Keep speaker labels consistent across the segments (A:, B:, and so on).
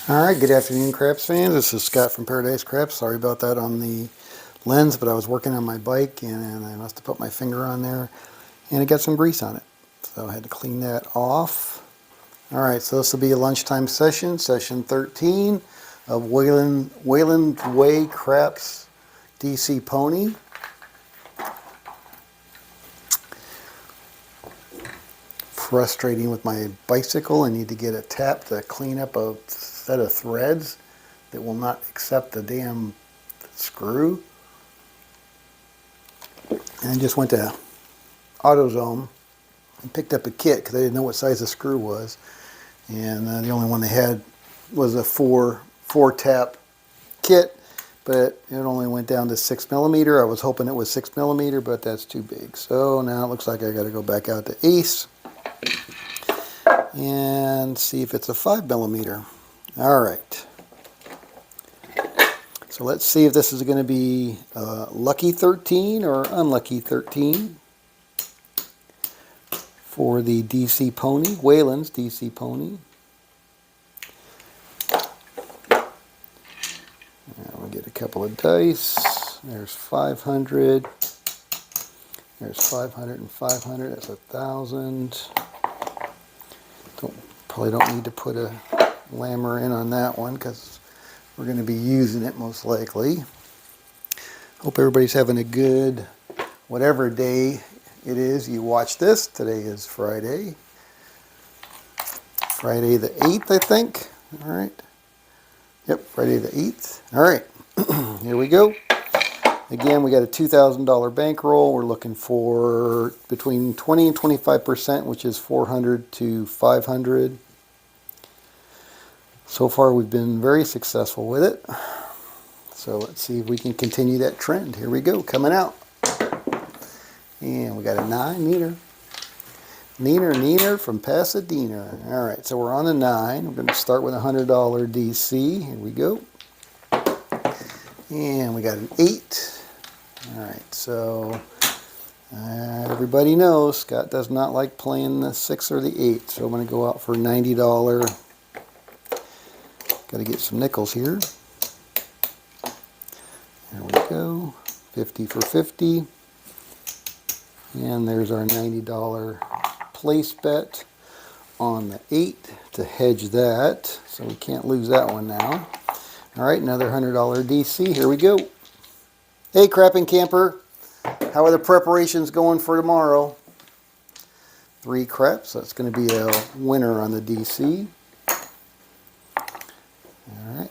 A: Alright, good afternoon craps fans. This is Scott from Paradise Craps. Sorry about that on the lens, but I was working on my bike and I must have put my finger on there and it got some grease on it. So I had to clean that off. Alright, so this will be a lunchtime session, session 13 of Wayland Way Craps DC Pony. Frustrating with my bicycle. I need to get a tap to clean up a set of threads that will not accept the damn screw. And I just went to AutoZone and picked up a kit because I didn't know what size the screw was, and the only one they had was a four tap kit, but it only went down to 6mm. I was hoping it was 6mm, but that's too big. So now it looks like I got to go back out to Ace and see if it's a 5mm. Alright, so let's see if this is going to be lucky 13 or unlucky 13 for the DC Pony, Wayland's DC Pony. We'll get a couple of dice. There's 500. There's 500 and 500. That's 1,000. Probably don't need to put a lammer in on that one because we're going to be using it most likely. Hope everybody's having a good whatever day it is you watch this. Today is Friday. Friday the 8th, I think. All right. Yep, Friday the 8th. All right. Here we go. Again, we got a $2,000 bankroll. We're looking for between 20 and 25%, which is 400 to 500. So far, we've been very successful with it. So let's see if we can continue that trend. Here we go, coming out. And we got a 9 meter. Neener from Pasadena. All right, so we're on the 9. We're going to start with a $100 DC. Here we go. And we got an 8. All right, so everybody knows Scott does not like playing the 6 or the 8. So I'm going to go out for $90. Got to get some nickels here. There we go. 50 for 50. And there's our $90 place bet on the 8 to hedge that. So we can't lose that one now. All right, another $100 DC. Here we go. Hey, Crapping Camper. How are the preparations going for tomorrow? 3 craps. That's going to be a winner on the DC. All right.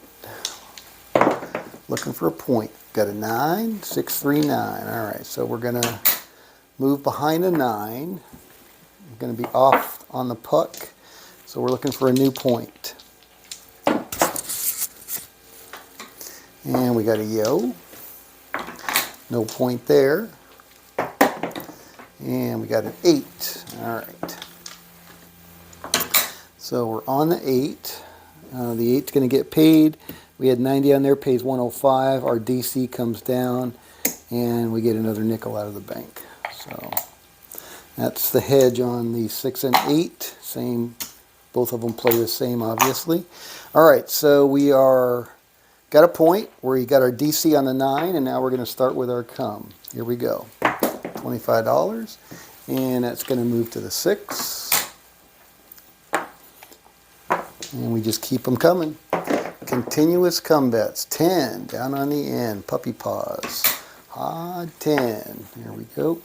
A: Looking for a point. Got a 9, 6, 3, 9. All right, so we're going to move behind a 9. We're going to be off on the puck. So we're looking for a new point. And we got a yo. No point there. And we got an 8. All right. So we're on the 8. The 8's going to get paid. We had 90 on there, pays 105. Our DC comes down, and we get another nickel out of the bank. So that's the hedge on the 6 and 8. Same, both of them play the same, obviously. All right, so we are got a point where we got our DC on the 9, and now we're going to start with our come. Here we go. $25, and that's going to move to the 6. And we just keep them coming. Continuous come bets. 10 down on the end. Puppy paws. Odd 10. Here we go.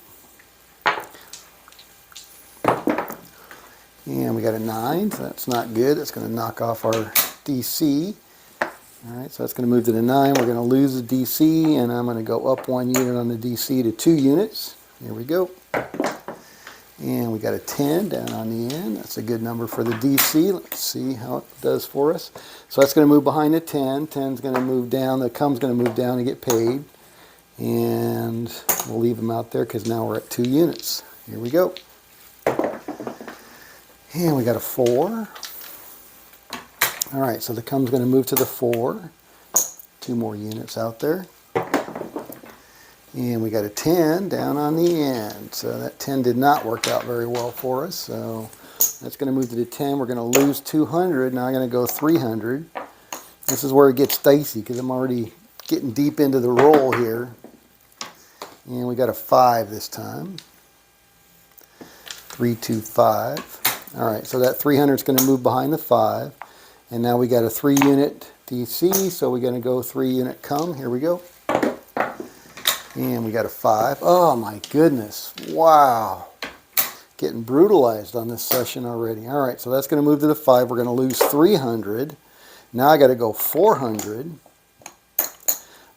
A: And we got a 9, so that's not good. That's going to knock off our DC. All right, so that's going to move to the 9. We're going to lose the DC, and I'm going to go up 1 unit on the DC to 2 units. Here we go. And we got a 10 down on the end. That's a good number for the DC. Let's see how it does for us. So that's going to move behind the 10. 10's going to move down. The come's going to move down and get paid. And we'll leave them out there because now we're at 2 units. Here we go. And we got a 4. All right, so the come's going to move to the 4. 2 more units out there. And we got a 10 down on the end. So that 10 did not work out very well for us. So that's going to move to the 10. We're going to lose 200. Now I'm going to go 300. This is where it gets dicey because I'm already getting deep into the roll here. And we got a 5 this time. 3, 2, 5. All right, so that 300 is going to move behind the 5. And now we got a 3 unit DC, so we're going to go 3 unit come. Here we go. And we got a 5. Oh my goodness. Wow. Getting brutalized on this session already. All right, so that's going to move to the 5. We're going to lose 300. Now I got to go 400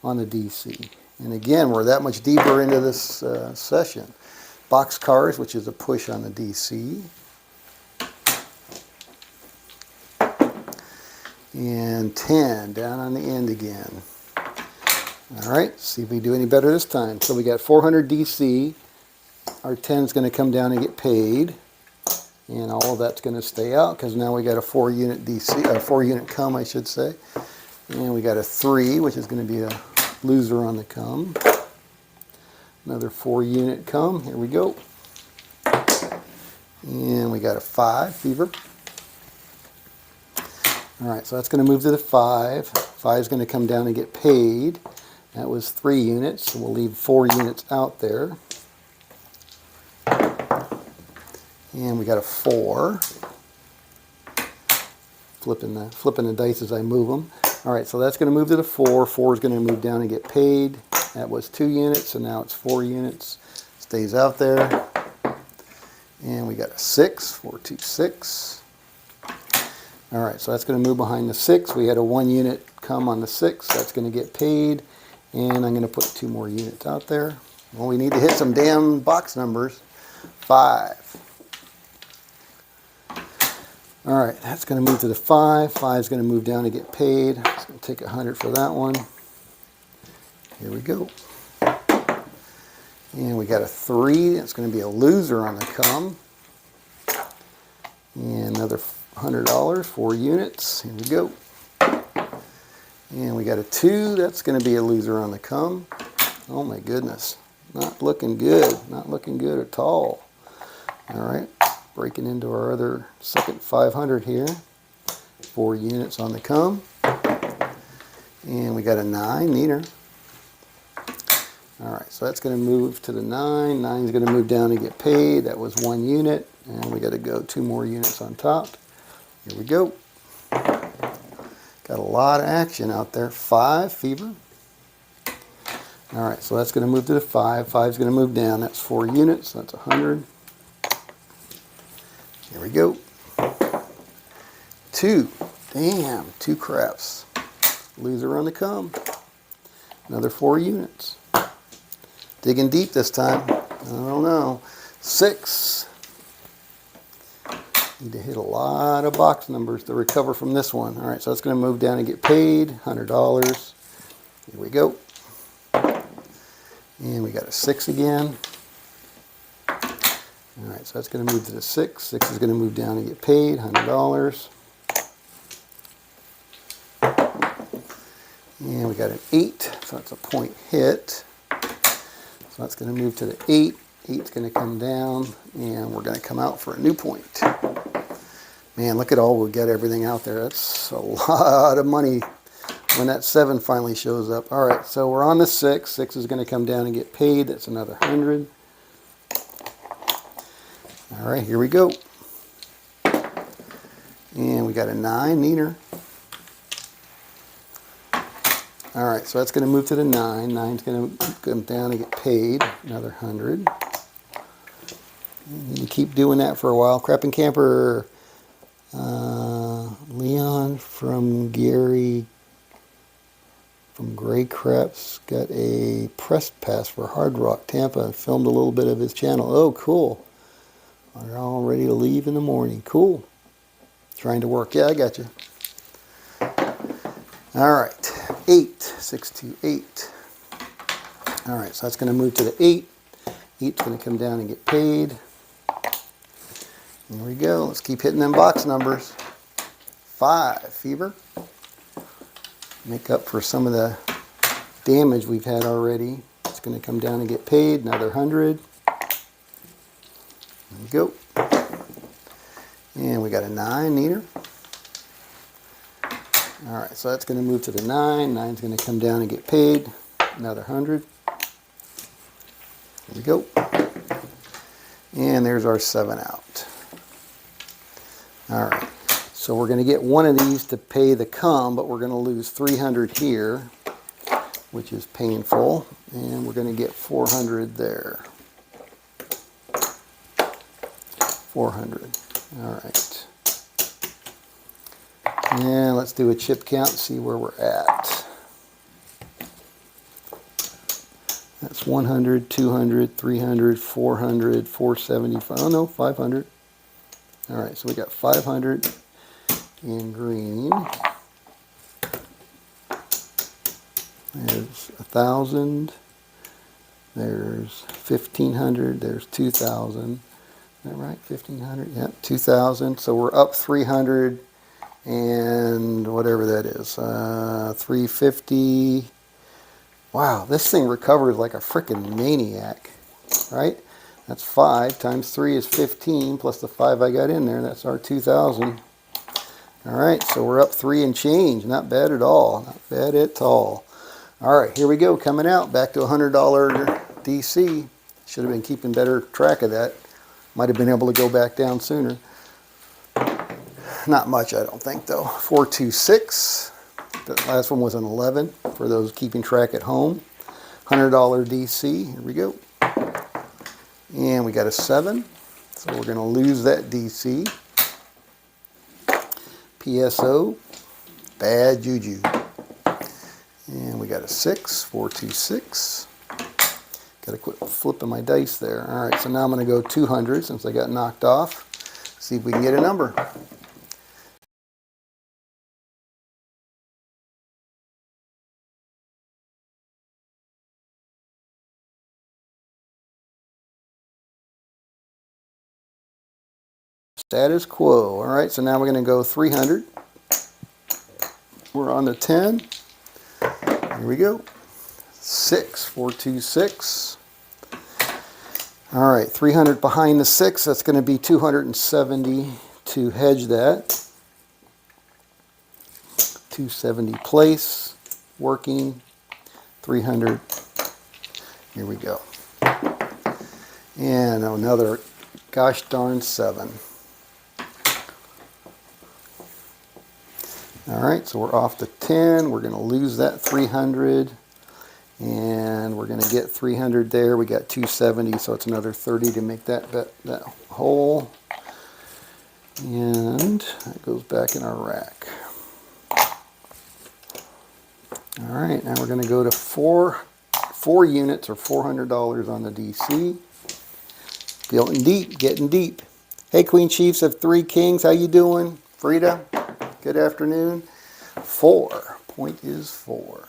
A: on the DC. And again, we're that much deeper into this session. Box cars, which is a push on the DC. And 10 down on the end again. All right, see if we do any better this time. So we got 400 DC. Our 10 is going to come down and get paid. And all of that's going to stay out because now we got a 4 unit DC, 4 unit come, I should say. And we got a 3, which is going to be a loser on the come. Another 4 unit come. Here we go. And we got a 5 fever. All right, so that's going to move to the 5. 5 is going to come down and get paid. That was 3 units, so we'll leave 4 units out there. And we got a 4. Flipping the dice as I move them. All right, so that's going to move to the 4. 4 is going to move down and get paid. That was 2 units, so now it's 4 units. Stays out there. And we got a 6. 4, 2, 6. All right, so that's going to move behind the 6. We had a 1 unit come on the 6. That's going to get paid. And I'm going to put 2 more units out there. Well, we need to hit some damn box numbers. 5. All right, that's going to move to the 5. 5 is going to move down and get paid. It's going to take 100 for that one. Here we go. And we got a 3. It's going to be a loser on the come. And another $100, 4 units. Here we go. And we got a 2. That's going to be a loser on the come. Oh my goodness. Not looking good. Not looking good at all. All right. Breaking into our other second 500 here. 4 units on the come. And we got a 9. Neater. All right. So that's going to move to the 9. 9 is going to move down and get paid. That was 1 unit. And we got to go 2 more units on top. Here we go. Got a lot of action out there. 5 fever. All right, so that's going to move to the 5. 5 is going to move down. That's 4 units. So that's 100. Here we go. 2. Damn, 2 craps. Loser on the come. Another 4 units. Digging deep this time. I don't know. 6. Need to hit a lot of box numbers to recover from this one. All right, so that's going to move down and get paid. $100. Here we go. And we got a 6 again. All right, so that's going to move to the 6. 6 is going to move down and get paid. $100. And we got an 8, so that's a point hit. So that's going to move to the 8. 8 is going to come down, and we're going to come out for a new point. Man, look at all we got everything out there. That's a lot of money when that 7 finally shows up. All right, so we're on the 6. 6 is going to come down and get paid. That's another 100. All right, here we go. And we got a 9, neater. All right, so that's going to move to the 9. 9 is going to come down and get paid. Another 100. You keep doing that for a while. Crap and Camper. Leon from Gary from Gray Craps got a press pass for Hard Rock Tampa. Filmed a little bit of his channel. Oh, cool. We're all ready to leave in the morning. Cool. Trying to work. Yeah, I got you. All right. 8. 6, 2, 8. All right, so that's going to move to the 8. 8's going to come down and get paid. Here we go. Let's keep hitting them box numbers. 5, fever. Make up for some of the damage we've had already. It's going to come down and get paid. Another 100. There we go. And we got a 9, neater. All right, so that's going to move to the 9. 9's going to come down and get paid. Another 100. There we go. And there's our 7 out. All right, so we're going to get one of these to pay the come, but we're going to lose 300 here, which is painful. And we're going to get 400 there. 400. All right. And let's do a chip count and see where we're at. That's 100, 200, 300, 400, 475. Oh no, 500. All right, so we got 500 in green. There's 1,000. There's 1,500. There's 2,000. Is that right? 1,500. Yep, 2,000. So we're up 300 and whatever that is. 350. Wow, this thing recovers like a freaking maniac, right? That's 5 times 3 is 15 plus the 5 I got in there. That's our 2,000. All right, so we're up 3 and change. Not bad at all. Not bad at all. All right, here we go. Coming out back to $100 DC. Should have been keeping better track of that. Might have been able to go back down sooner. Not much, I don't think, though. 426. The last one was an 11 for those keeping track at home. $100 DC. Here we go. And we got a 7. So we're going to lose that DC. PSO. Bad juju. And we got a 6. 426. Got to quit flipping my dice there. All right, so now I'm going to go 200 since I got knocked off. See if we can get a number. Status quo. All right, so now we're going to go 300. We're on the 10. Here we go. 6. 426. All right, 300 behind the 6. That's going to be 270 to hedge that. 270 place. Working. 300. Here we go. And another gosh darn 7. All right, so we're off to 10. We're going to lose that 300. And we're going to get 300 there. We got 270, so it's another 30 to make that whole. And that goes back in our rack. All right, now we're going to go to four units or $400 on the DC. Getting deep, getting deep. Hey, Queen Chiefs of 3 Kings, how you doing? Frida, good afternoon. 4. Point is 4.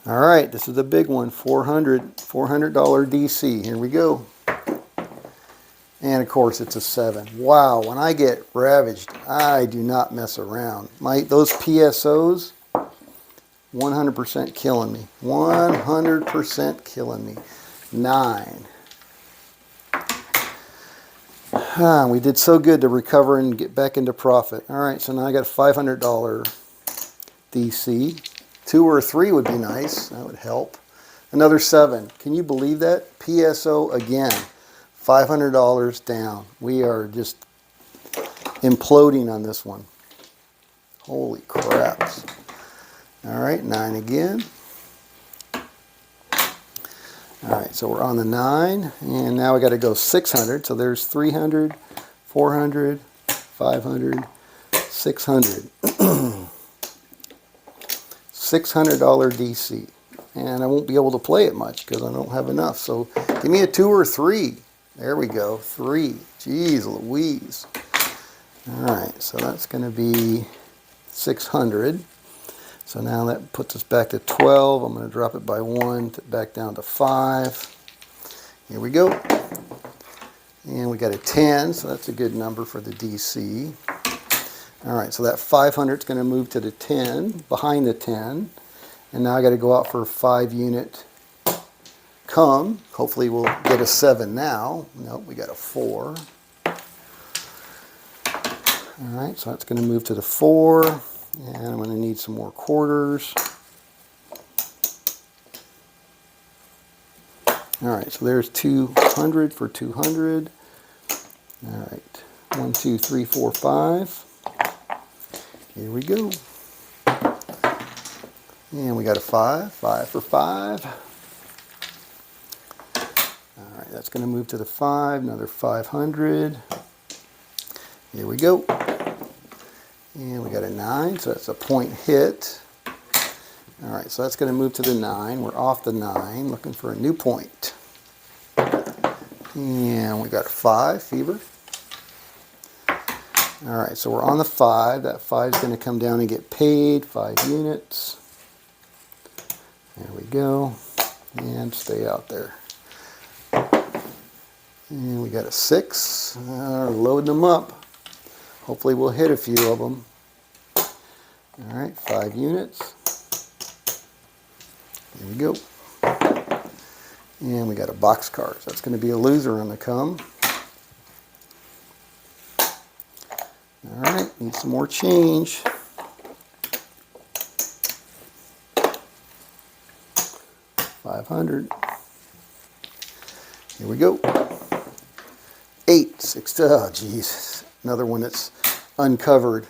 A: All right, this is the big one, $400 DC. Here we go. And of course, it's a 7. Wow, when I get ravaged, I do not mess around. Those PSOs, 100% killing me. 100% killing me. 9. We did so good to recover and get back into profit. All right, so now I got $500 DC. 2 or 3 would be nice. That would help. Another 7. Can you believe that? PSO again. $500 down. We are just imploding on this one. Holy craps. All right, 9 again. All right, so we're on the 9. And now we got to go 600. So there's 300, 400, 500, 600. $600 DC, and I won't be able to play it much because I don't have enough. So give me a 2 or 3. There we go, 3. Jeez Louise. All right, so that's going to be 600. So now that puts us back to 12. I'm going to drop it by 1 back down to 5. Here we go. And we got a 10, so that's a good number for the DC. All right, so that 500 is going to move to the 10, behind the 10. And now I got to go out for a 5 unit come. Hopefully we'll get a 7 now. Nope, we got a 4. All right, so that's going to move to the 4. And I'm going to need some more quarters. All right, so there's 200 for 200. All right, 1, 2, 3, 4, 5. Here we go. And we got a 5, 5 for 5. All right, that's going to move to the 5, another 500. Here we go. And we got a 9, so that's a point hit. All right, so that's going to move to the 9. We're off the 9, looking for a new point. And we got a 5, fever. All right, so we're on the 5. That 5 is going to come down and get paid, 5 units. There we go. And stay out there. And we got a 6. Loading them up. Hopefully we'll hit a few of them. All right, 5 units. Here we go. And we got a box card. So that's going to be a loser on the come. All right, need some more change. $500. Here we go. 8, 6. Oh, geez. Another one that's uncovered.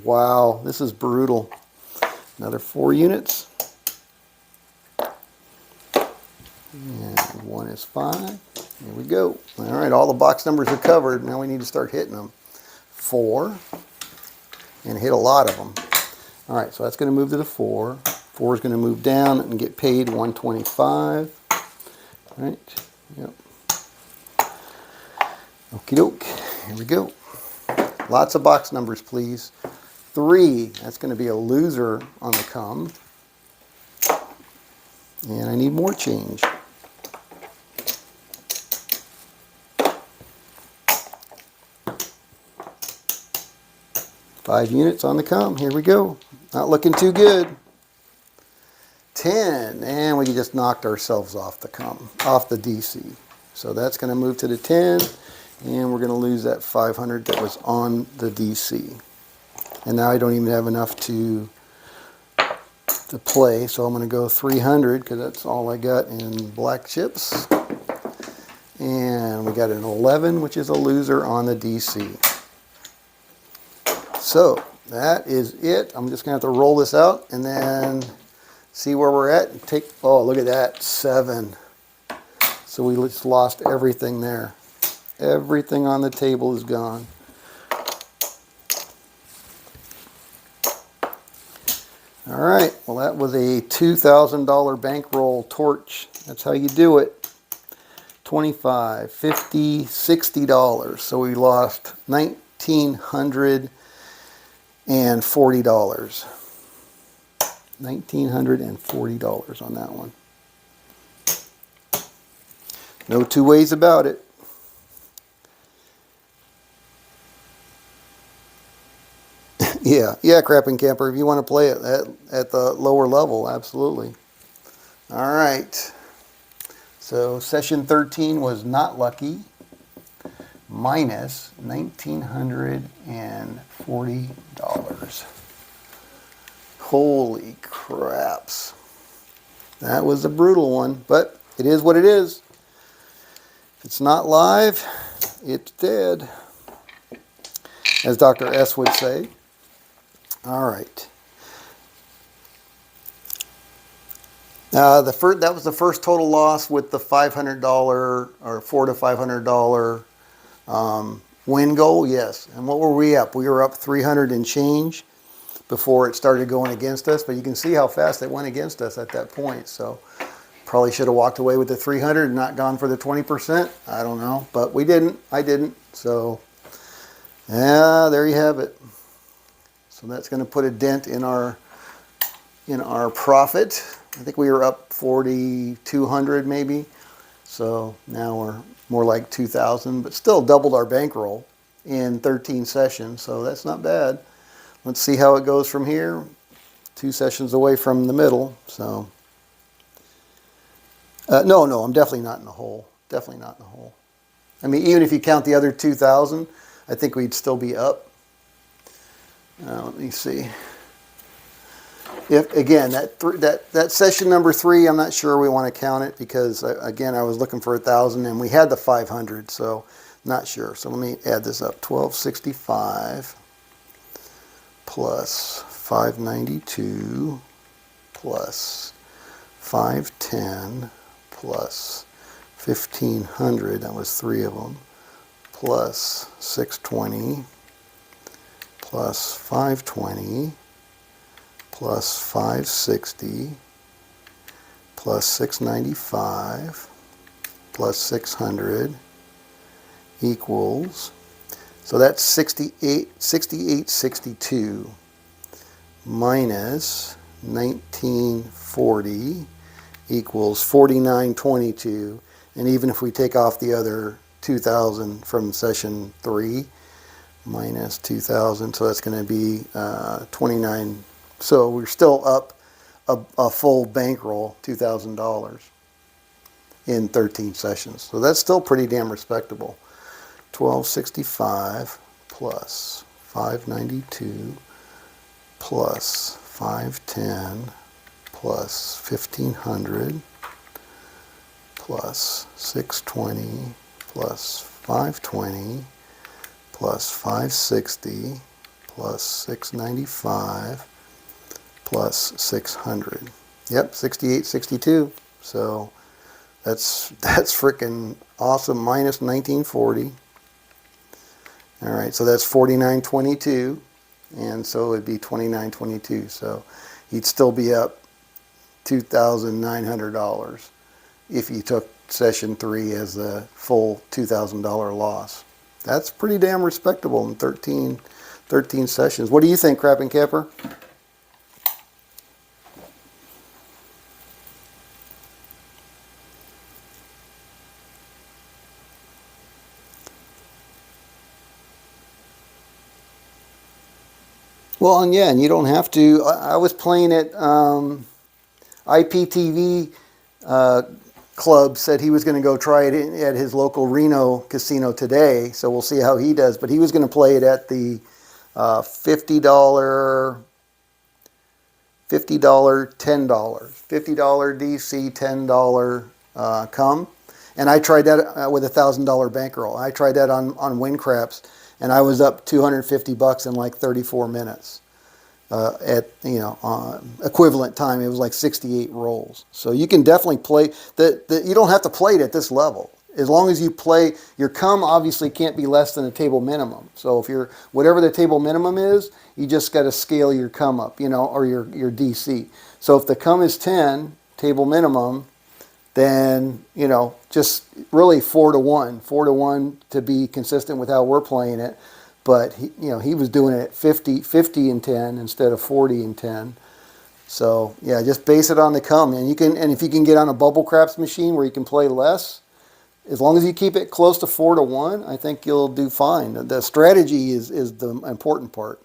A: Wow, this is brutal. Another 4 units. And 1 is 5. Here we go. All right, all the box numbers are covered. Now we need to start hitting them. 4. And hit a lot of them. All right, so that's going to move to the 4. 4 is going to move down and get paid 125. All right. Yep. Okie doke. Here we go. Lots of box numbers, please. 3. That's going to be a loser on the come. And I need more change. Five units on the come. Here we go. Not looking too good. 10. And we just knocked ourselves off the come, off the DC. So that's going to move to the 10. And we're going to lose that 500 that was on the DC. And now I don't even have enough to play. So I'm going to go 300 because that's all I got in black chips. And we got an 11, which is a loser on the DC. So that is it. I'm just going to have to roll this out and then see where we're at. And take, oh, look at that, 7. So we just lost everything there. Everything on the table is gone. All right, well that was a $2,000 bankroll torch. That's how you do it. $25, $50, $60. So we lost $1,940. $1,940 on that one. No two ways about it. Yeah, Crapping Camper, if you want to play it at the lower level, absolutely. All right. So session 13 was not lucky. Minus $1,940. Holy craps. That was a brutal one, but it is what it is. If it's not live, it's dead, as Dr. S would say. All right. That was the first total loss with the $500 or $400 to $500 win goal. Yes. And what were we up? We were up 300 and change before it started going against us. But you can see how fast it went against us at that point. So probably should have walked away with the 300 and not gone for the 20%. I don't know, but we didn't. I didn't. So yeah, there you have it. So that's going to put a dent in our profit. I think we were up 4,200 maybe. So now we're more like 2,000, but still doubled our bankroll in 13 sessions. So that's not bad. Let's see how it goes from here. 2 sessions away from the middle. So no, I'm definitely not in the hole. Definitely not in the hole. I mean, even if you count the other 2,000, I think we'd still be up. Let me see. If again, that session number 3, I'm not sure we want to count it because again, I was looking for 1,000 and we had the 500, so not sure. So let me add this up. 1265 plus 592 plus 510 plus 1,500. That was 3 of them. Plus 620 plus 520 plus 560 plus 695 plus 600 equals, so that's 6862 minus 1940 equals 4922. And even if we take off the other 2,000 from session 3 minus 2,000, so that's going to be 29. So we're still up a full bankroll, $2,000 in 13 sessions. So that's still pretty damn respectable. 1265 plus 592 plus 510 plus 1,500 plus 620 plus 520 plus 560 plus 695 plus 600. Yep, 6862. So that's freaking awesome. Minus 1940. All right, so that's 4922, and so it'd be 2922. So he'd still be up $2,900 if you took session 3 as the full $2,000 loss. That's pretty damn respectable in 13 sessions. What do you think, Crappin' Capper? Well, and yeah, and you don't have to. I was playing at IPTV Club said he was going to go try it at his local Reno casino today, so we'll see how he does. But he was going to play it at the $50, $10, $50 DC, $10 come. And I tried that with a $1,000 bankroll. I tried that on Win Craps, and I was up $250 in like 34 minutes. At equivalent time, it was like 68 rolls. So you can definitely play that. You don't have to play it at this level. As long as you play, your cum obviously can't be less than a table minimum. So if you're whatever the table minimum is, you just got to scale your cum up, or your DC. So if the cum is 10 table minimum, then just really 4 to 1 to be consistent with how we're playing it. But he was doing it at 50 and 10 instead of 40 and 10. So yeah, just base it on the cum, and if you can get on a bubble craps machine where you can play less, as long as you keep it close to 4 to 1, I think you'll do fine. The strategy is the important part.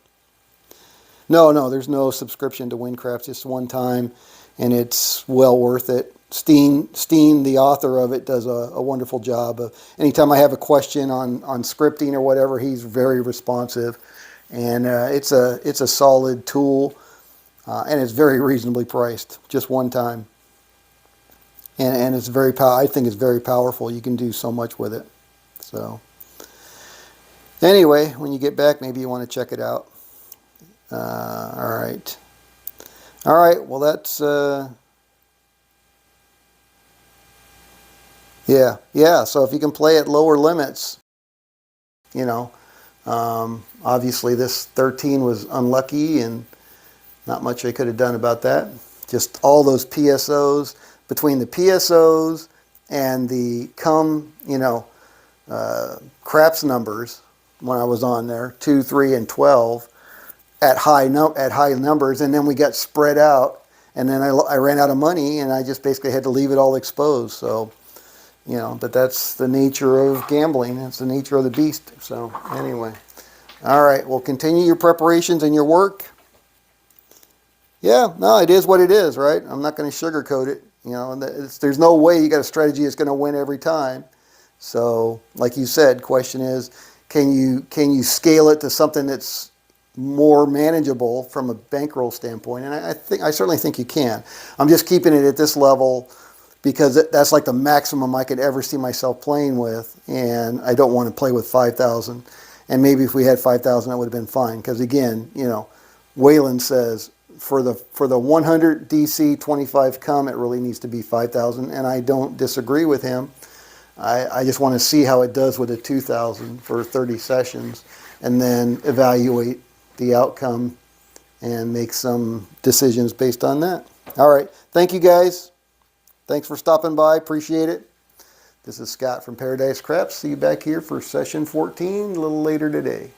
A: No, there's no subscription to Win Craps. Just one time, and it's well worth it. Steen, the author of it, does a wonderful job. Anytime I have a question on scripting or whatever, he's very responsive, and it's a solid tool, and it's very reasonably priced. Just one time, and it's I think it's very powerful. You can do so much with it. So anyway, when you get back, maybe you want to check it out. All right. Well, that's. Yeah. So if you can play at lower limits, obviously this 13 was unlucky and not much I could have done about that. Just all those PSOs, between the PSOs and the craps numbers when I was on there, 2, 3, and 12 at high numbers, and then we got spread out, and then I ran out of money, and I just basically had to leave it all exposed. So. But that's the nature of gambling. That's the nature of the beast. So anyway, all right. Well, continue your preparations and your work. Yeah, no, it is what it is, right? I'm not going to sugarcoat it. There's no way you got a strategy that's going to win every time. So, like you said, question is, can you scale it to something that's more manageable from a bankroll standpoint, and I certainly think you can. I'm just keeping it at this level because that's like the maximum I could ever see myself playing with, and I don't want to play with 5,000. And maybe if we had 5,000, that would have been fine. Because again, you know, Waylon says for the 100 DC 25 come, it really needs to be 5,000, and I don't disagree with him. I just want to see how it does with a 2,000 for 30 sessions, and then evaluate the outcome and make some decisions based on that. All right, thank you guys. Thanks for stopping by. Appreciate it. This is Scott from Paradise Craps. See you back here for session 14 a little later today.